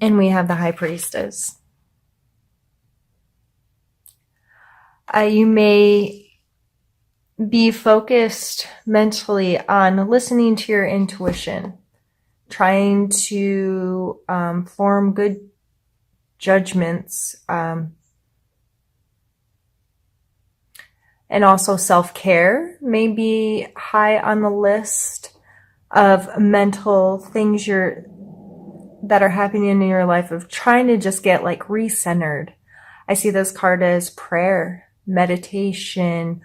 And we have the High Priestess. You may be focused mentally on listening to your intuition, trying to form good judgments, and also self-care may be high on the list of mental things that are happening in your life, of trying to just get like recentered. I see this card as prayer, meditation,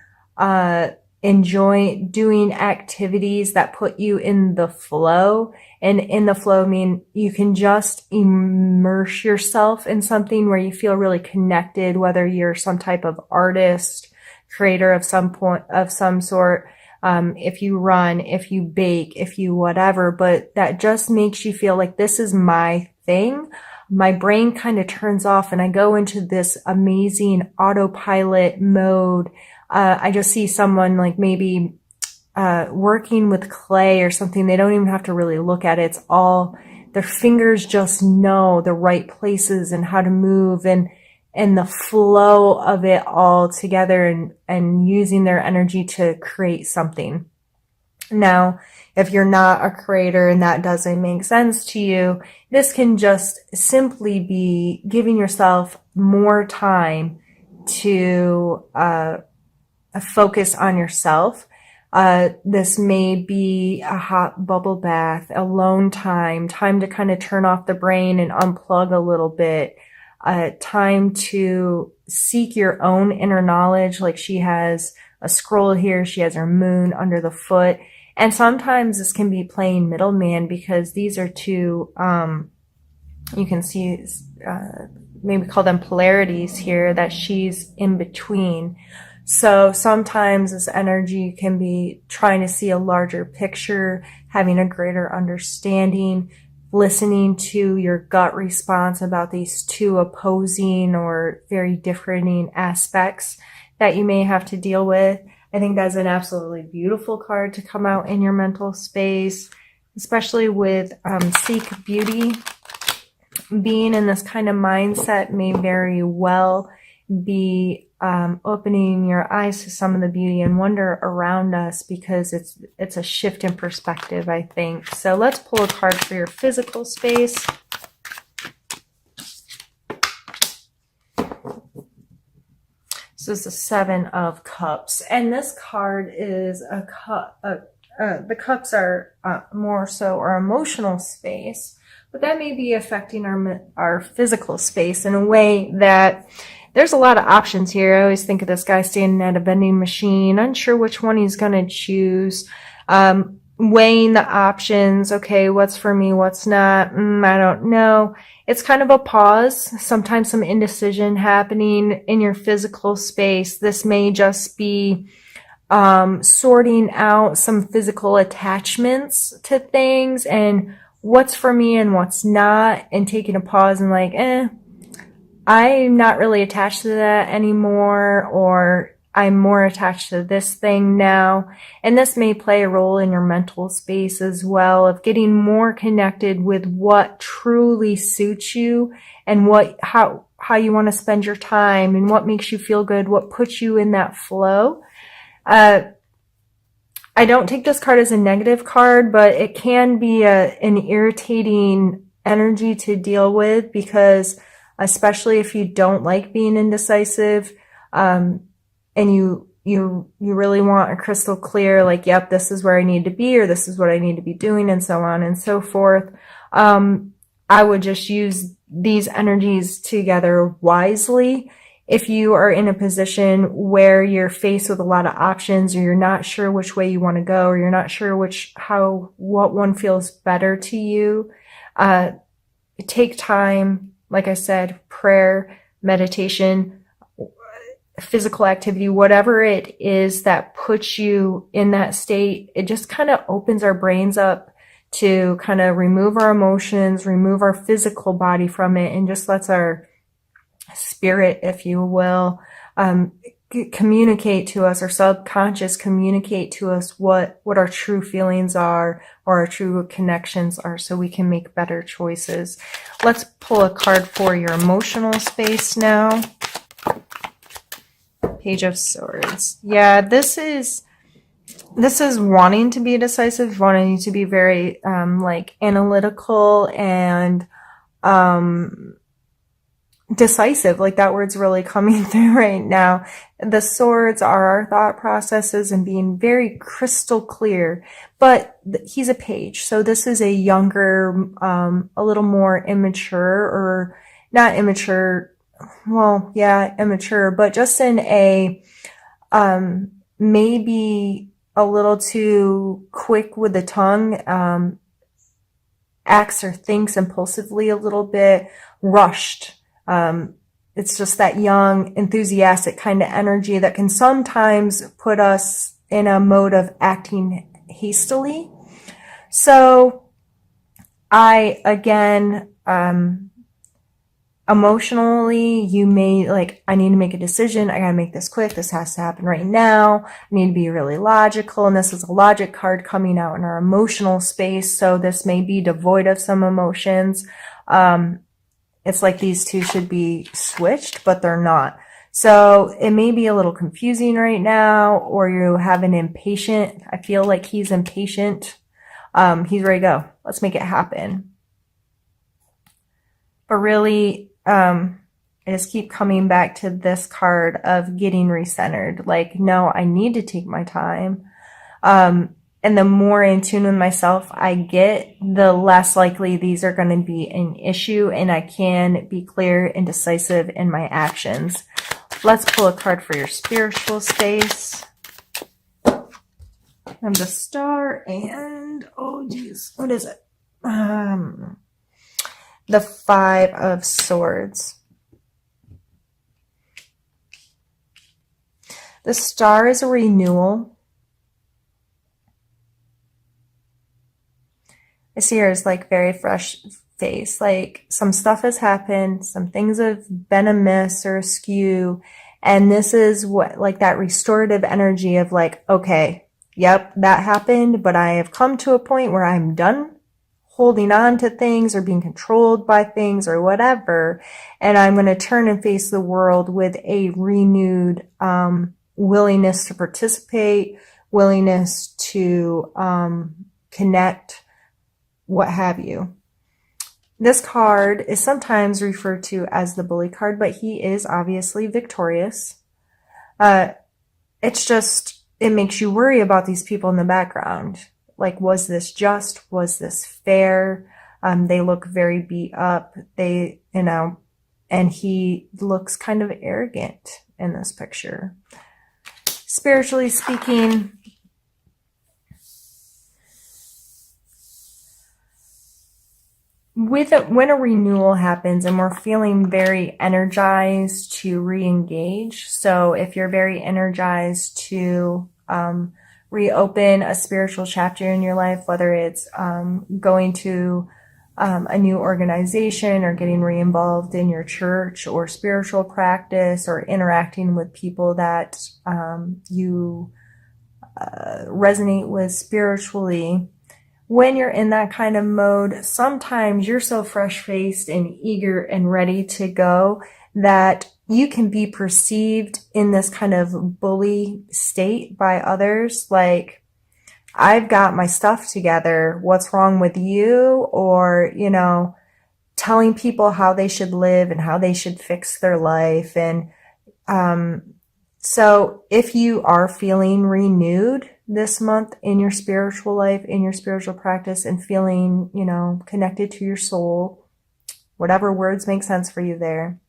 enjoy doing activities that put you in the flow. And in the flow, I mean, you can just immerse yourself in something where you feel really connected, whether you're some type of artist, creator of some sort. If you run, if you bake, if you whatever, but that just makes you feel like this is my thing. My brain kind of turns off and I go into this amazing autopilot mode. I just see someone like maybe working with clay or something. They don't even have to really look at it. It's all, their fingers just know the right places and how to move, and the flow of it all together, and using their energy to create something. Now, if you're not a creator and that doesn't make sense to you, this can just simply be giving yourself more time to focus on yourself. This may be a hot bubble bath, alone time to kind of turn off the brain and unplug a little bit. Time to seek your own inner knowledge. Like she has a scroll here, she has her moon under the foot. And sometimes this can be playing middleman, because these are two, you can see, maybe call them polarities here, that she's in between. So sometimes this energy can be trying to see a larger picture, having a greater understanding, listening to your gut response about these two opposing or very differing aspects that you may have to deal with. I think that's an absolutely beautiful card to come out in your mental space, especially with Seek Beauty. Being in this kind of mindset may very well be opening your eyes to some of the beauty and wonder around us, because it's a shift in perspective, I think. So let's pull a card for your physical space. So this is the Seven of Cups, and this card is a cup. The cups are more so our emotional space, but that may be affecting our physical space in a way that there's a lot of options here. I always think of this guy standing at a vending machine, unsure which one he's going to choose, weighing the options. Okay, what's for me, what's not? I don't know. It's kind of a pause, sometimes some indecision happening in your physical space. This may just be sorting out some physical attachments to things and what's for me and what's not, and taking a pause and like, I'm not really attached to that anymore, or I'm more attached to this thing now. And this may play a role in your mental space as well, of getting more connected with what truly suits you and how you want to spend your time and what makes you feel good, what puts you in that flow. I don't take this card as a negative card, but it can be an irritating energy to deal with, because especially if you don't like being indecisive, and you really want a crystal clear, like, yep, this is where I need to be, or this is what I need to be doing, and so on and so forth. I would just use these energies together wisely. If you are in a position where you're faced with a lot of options, or you're not sure which way you want to go, or you're not sure what one feels better to you, take time. Like I said, prayer, meditation, physical activity, whatever it is that puts you in that state, it just kind of opens our brains up to kind of remove our emotions, remove our physical body from it, and just lets our spirit, if you will, communicate to us, our subconscious communicate to us what our true feelings are or our true connections are, so we can make better choices. Let's pull a card for your emotional space now. Page of Swords. Yeah, this is wanting to be decisive, wanting to be very like analytical and decisive. Like, that word's really coming through right now. The swords are our thought processes and being very crystal clear, but he's a page, so this is a younger, a little more immature, or not immature, well, yeah, immature, but just in a maybe a little too quick with the tongue, acts or thinks impulsively a little bit, rushed. It's just that young, enthusiastic kind of energy that can sometimes put us in a mode of acting hastily. So again, emotionally, you may like, I need to make a decision. I gotta make this quick. This has to happen right now. I need to be really logical. And this is a logic card coming out in our emotional space. So this may be devoid of some emotions. It's like these two should be switched, but they're not. So it may be a little confusing right now, or you have an impatient. I feel like he's impatient. He's ready to go. Let's make it happen. But really, I just keep coming back to this card of getting recentered. Like, no, I need to take my time. And the more in tune with myself I get, the less likely these are going to be an issue, and I can be clear and decisive in my actions. Let's pull a card for your spiritual space. And the Star and, oh geez, what is it? The Five of Swords. The Star is a renewal. I see her as like very fresh face, like some stuff has happened, some things have been amiss or askew, and this is what, like, that restorative energy of like, okay, yep, that happened, but I have come to a point where I'm done holding on to things or being controlled by things or whatever, and I'm going to turn and face the world with a renewed willingness to participate, willingness to connect, what have you. This card is sometimes referred to as the bully card, but he is obviously victorious. It's just, it makes you worry about these people in the background. Like, was this just? Was this fair? They look very beat up. They, and he looks kind of arrogant in this picture. Spiritually speaking, when a renewal happens and we're feeling very energized to re-engage, so if you're very energized to reopen a spiritual chapter in your life, whether it's going to a new organization or getting re-involved in your church or spiritual practice or interacting with people that you resonate with spiritually, when you're in that kind of mode, sometimes you're so fresh-faced and eager and ready to go that you can be perceived in this kind of bully state by others. Like, I've got my stuff together. What's wrong with you? Or, telling people how they should live and how they should fix their life. And so if you are feeling renewed this month in your spiritual life, in your spiritual practice, and feeling, connected to your soul, whatever words make sense for you there,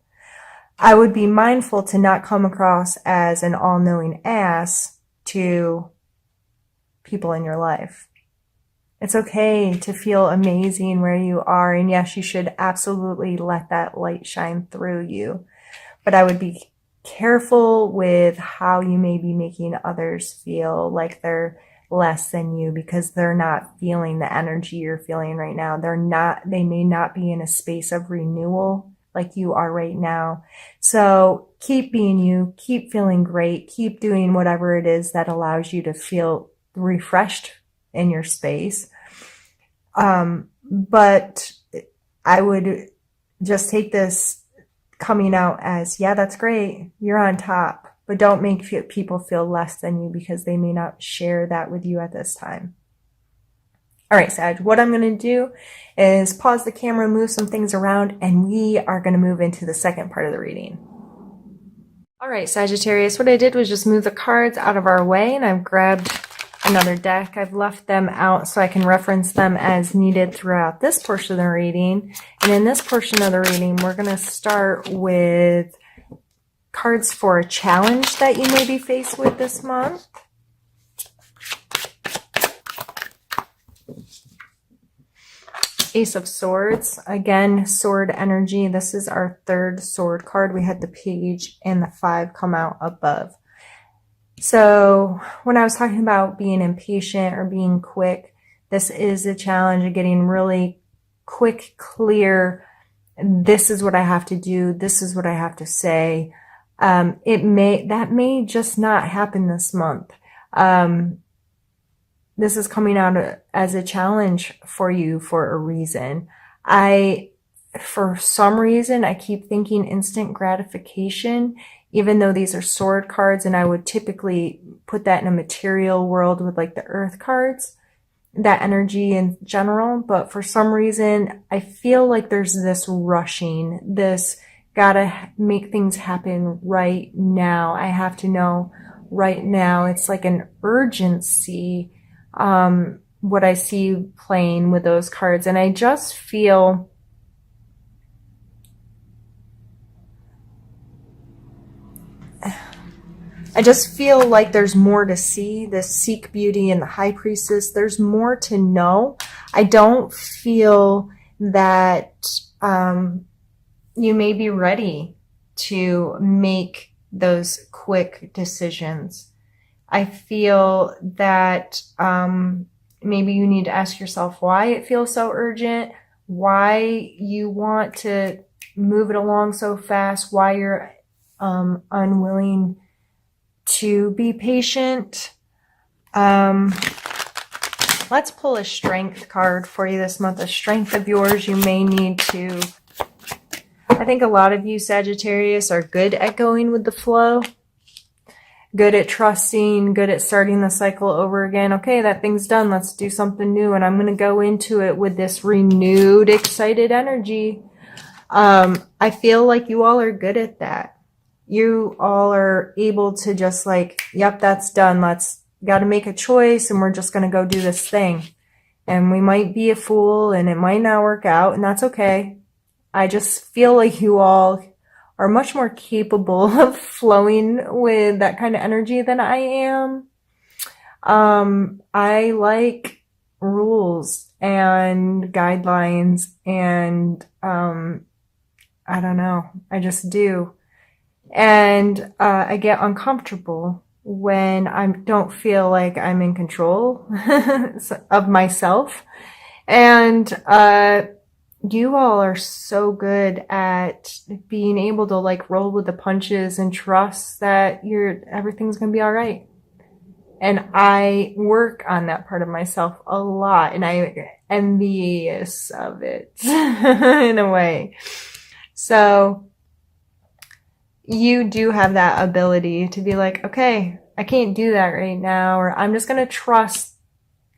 I would be mindful to not come across as an all-knowing ass to people in your life. It's okay to feel amazing where you are, and yes, you should absolutely let that light shine through you. But I would be careful with how you may be making others feel like they're less than you because they're not feeling the energy you're feeling right now. They may not be in a space of renewal like you are right now. So keep being you, keep feeling great, keep doing whatever it is that allows you to feel refreshed in your space. But I would just take this coming out as, yeah, that's great. You're on top, but don't make people feel less than you because they may not share that with you at this time. All right, Sag, what I'm going to do is pause the camera, move some things around, and we are going to move into the second part of the reading. All right, Sagittarius, what I did was just move the cards out of our way, and I've grabbed another deck. I've left them out so I can reference them as needed throughout this portion of the reading. And in this portion of the reading, we're going to start with cards for a challenge that you may be faced with this month. Ace of Swords, again, sword energy. This is our third sword card. We had the page and the 5 come out above. So when I was talking about being impatient or being quick, this is a challenge of getting really quick, clear. This is what I have to do. This is what I have to say. That may just not happen this month. This is coming out as a challenge for you for a reason. For some reason, I keep thinking instant gratification, even though these are sword cards, and I would typically put that in a material world with like the earth cards, that energy in general. But for some reason, I feel like there's this rushing, this gotta make things happen right now. I have to know right now. It's like an urgency. What I see playing with those cards. And I just feel like there's more to see. This Seek Beauty and the High Priestess, there's more to know. I don't feel that you may be ready to make those quick decisions. I feel that maybe you need to ask yourself why it feels so urgent, why you want to move it along so fast, why you're unwilling to be patient. Let's pull a strength card for you this month, a strength of yours you may need to. I think a lot of you Sagittarius are good at going with the flow. Good at trusting, good at starting the cycle over again. Okay, that thing's done. Let's do something new. And I'm going to go into it with this renewed, excited energy. I feel like you all are good at that. You all are able to just like, yep, that's done. Got to make a choice and we're just going to go do this thing. And we might be a fool and it might not work out, and that's okay. I just feel like you all are much more capable of flowing with that kind of energy than I am. I like rules and guidelines and, I don't know, I just do. And, I get uncomfortable when I don't feel like I'm in control of myself. And, you all are so good at being able to like roll with the punches and trust that everything's going to be all right. And I work on that part of myself a lot, and I'm envious of it in a way. So you do have that ability to be like, okay, I can't do that right now, or I'm just going to trust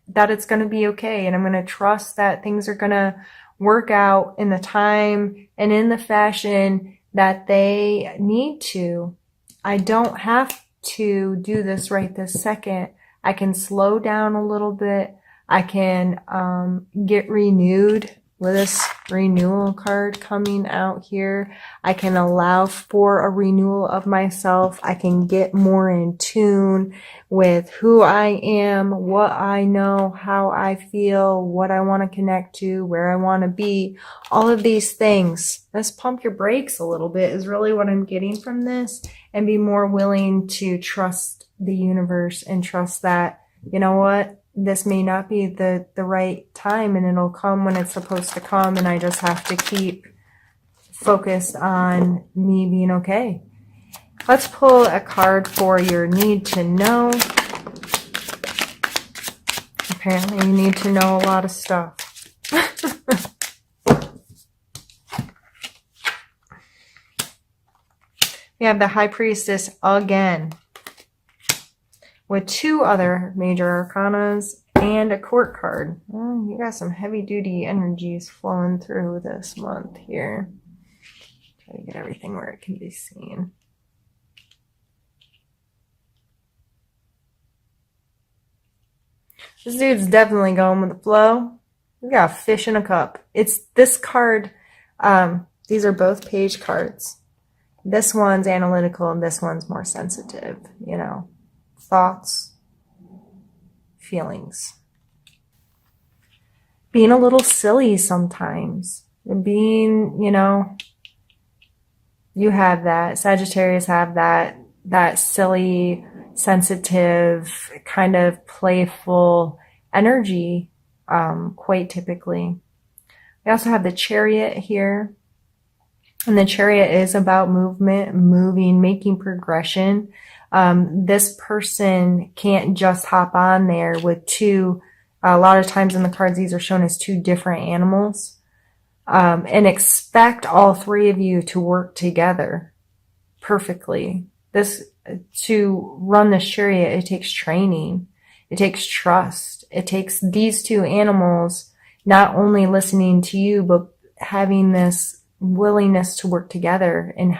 that it's going to be okay. And I'm going to trust that things are going to work out in the time and in the fashion that they need to. I don't have to do this right this second. I can slow down a little bit. I can get renewed with this renewal card coming out here. I can allow for a renewal of myself. I can get more in tune with who I am, what I know, how I feel, what I want to connect to, where I want to be. All of these things. Let's pump your brakes a little bit is really what I'm getting from this, and be more willing to trust the universe and trust that, you know what? This may not be the right time, and it'll come when it's supposed to come, and I just have to keep focused on me being okay. Let's pull a card for your need to know. Apparently you need to know a lot of stuff. We have the High Priestess again, with 2 other major arcanas and a court card. You got some heavy duty energies flowing through this month here. Try to get everything where it can be seen. This dude's definitely going with the flow. We got a fish in a cup. It's this card. These are both page cards. This one's analytical and this one's more sensitive, you know, thoughts, feelings. Being a little silly sometimes. Being, you know, you have that. Sagittarius have that silly, sensitive, kind of playful energy, quite typically. We also have the Chariot here. And the Chariot is about movement, moving, making progression. This person can't just hop on there with 2. A lot of times in the cards, these are shown as 2 different animals. And expect all 3 of you to work together perfectly. To run the Chariot, it takes training. It takes trust. It takes these 2 animals not only listening to you, but having this willingness to work together, and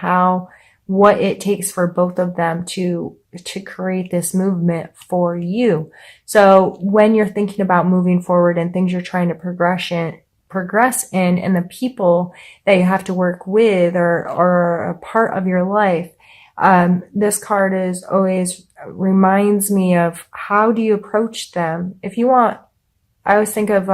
what it takes for both of them to create this movement for you. So when you're thinking about moving forward and things you're trying to progress in, and the people that you have to work with or a part of your life, this card is always reminds me of how do you approach them. If you want, I always think of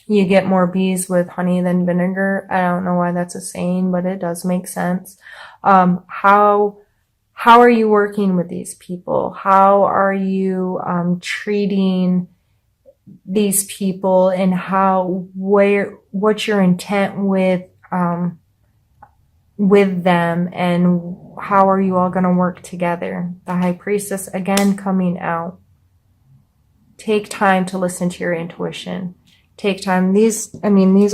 you get more bees with honey than vinegar. I don't know why that's a saying, but it does make sense. How are you working with these people? How are you treating these people, and what's your intent with them, and how are you all going to work together? The High Priestess again coming out. Take time to listen to your intuition. Take time. These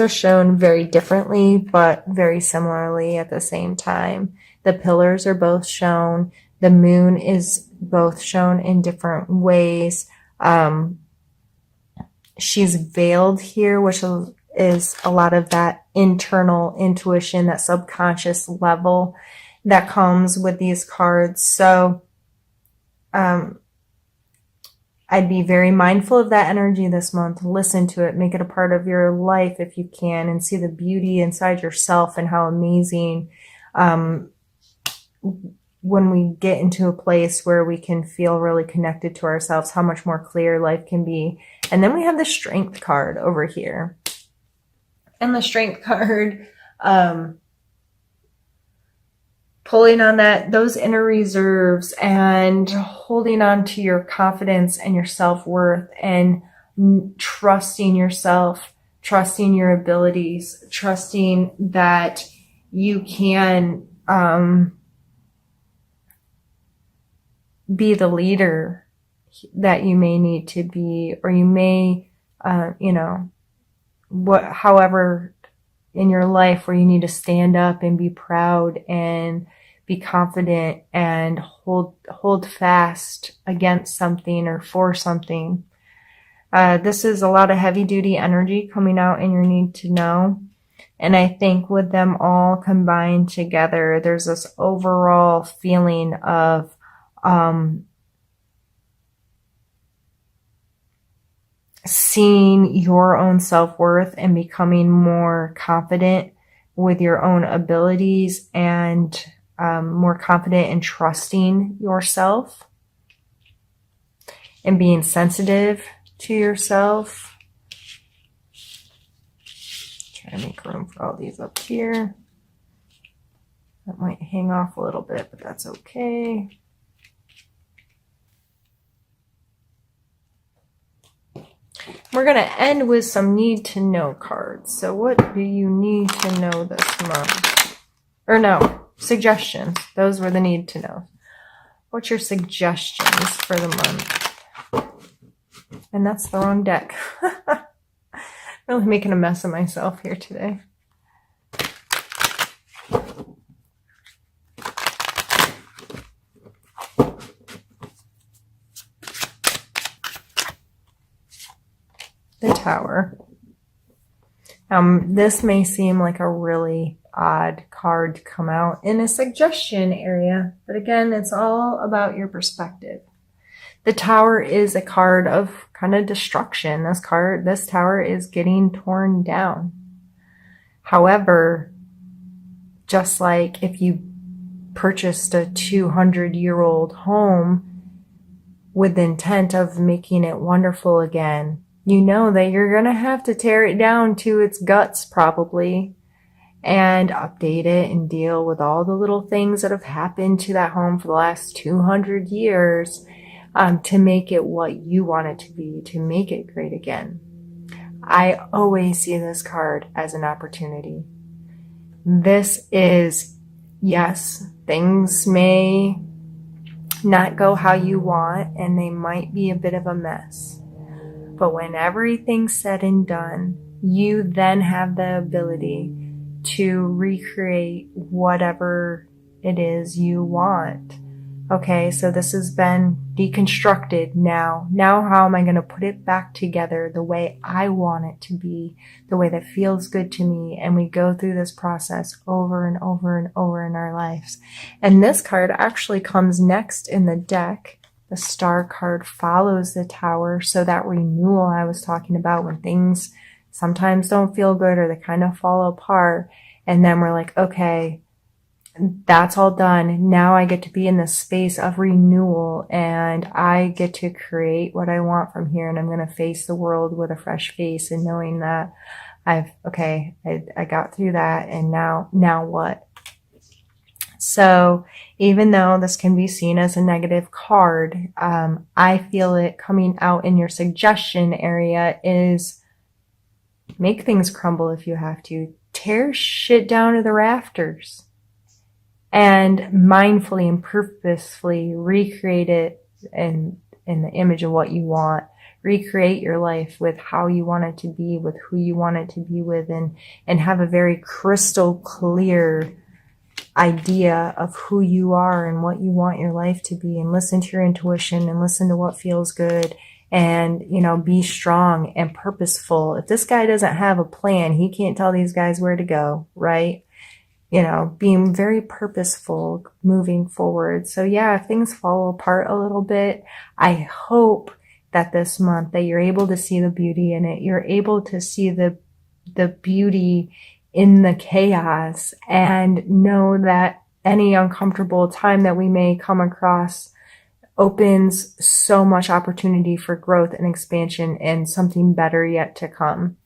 are shown very differently, but very similarly at the same time. The pillars are both shown. The moon is both shown in different ways. She's veiled here, which is a lot of that internal intuition, that subconscious level that comes with these cards. So, I'd be very mindful of that energy this month. Listen to it. Make it a part of your life if you can, and see the beauty inside yourself and how amazing when we get into a place where we can feel really connected to ourselves, how much more clear life can be. And then we have the Strength card over here. And the Strength card, pulling on those inner reserves and holding on to your confidence and your self-worth, and trusting yourself, trusting your abilities, trusting that you can be the leader that you may need to be, or you may, however in your life where you need to stand up and be proud and be confident and hold fast against something or for something. This is a lot of heavy duty energy coming out in your need to know. And I think with them all combined together, there's this overall feeling of seeing your own self-worth and becoming more confident with your own abilities, and more confident in trusting yourself and being sensitive to yourself. Try to make room for all these up here. That might hang off a little bit, but that's okay. We're going to end with some need to know cards. So what do you need to know this month? Or no, suggestions. Those were the need to know. What's your suggestions for the month? And that's the wrong deck. Really making a mess of myself here today. The Tower. This may seem like a really odd card to come out in a suggestion area, but again, it's all about your perspective. The Tower is a card of kind of destruction. This tower is getting torn down. However, just like if you purchased a 200-year-old home with the intent of making it wonderful again, you know that you're going to have to tear it down to its guts probably and update it and deal with all the little things that have happened to that home for the last 200 years to make it what you want it to be, to make it great again. I always see this card as an opportunity. This is, yes, things may not go how you want and they might be a bit of a mess. But when everything's said and done, you then have the ability to recreate whatever it is you want. Okay, so this has been deconstructed now. Now how am I going to put it back together the way I want it to be, the way that feels good to me? And we go through this process over and over and over in our lives. And this card actually comes next in the deck. The Star card follows the Tower, so that renewal I was talking about when things sometimes don't feel good or they kind of fall apart, and then we're like, okay, that's all done. Now I get to be in this space of renewal and I get to create what I want from here, and I'm going to face the world with a fresh face and knowing that I got through that, and now what? So even though this can be seen as a negative card, I feel it coming out in your suggestion area is make things crumble if you have to. Tear shit down to the rafters and mindfully and purposefully recreate it in the image of what you want. Recreate your life with how you want it to be, with who you want it to be with, and have a very crystal clear idea of who you are and what you want your life to be, and listen to your intuition and listen to what feels good, and be strong and purposeful. If this guy doesn't have a plan, he can't tell these guys where to go, right? Being very purposeful moving forward. So yeah, if things fall apart a little bit, I hope that this month that you're able to see the beauty in it. You're able to see the beauty in the chaos, and know that any uncomfortable time that we may come across opens so much opportunity for growth and expansion and something better yet to come.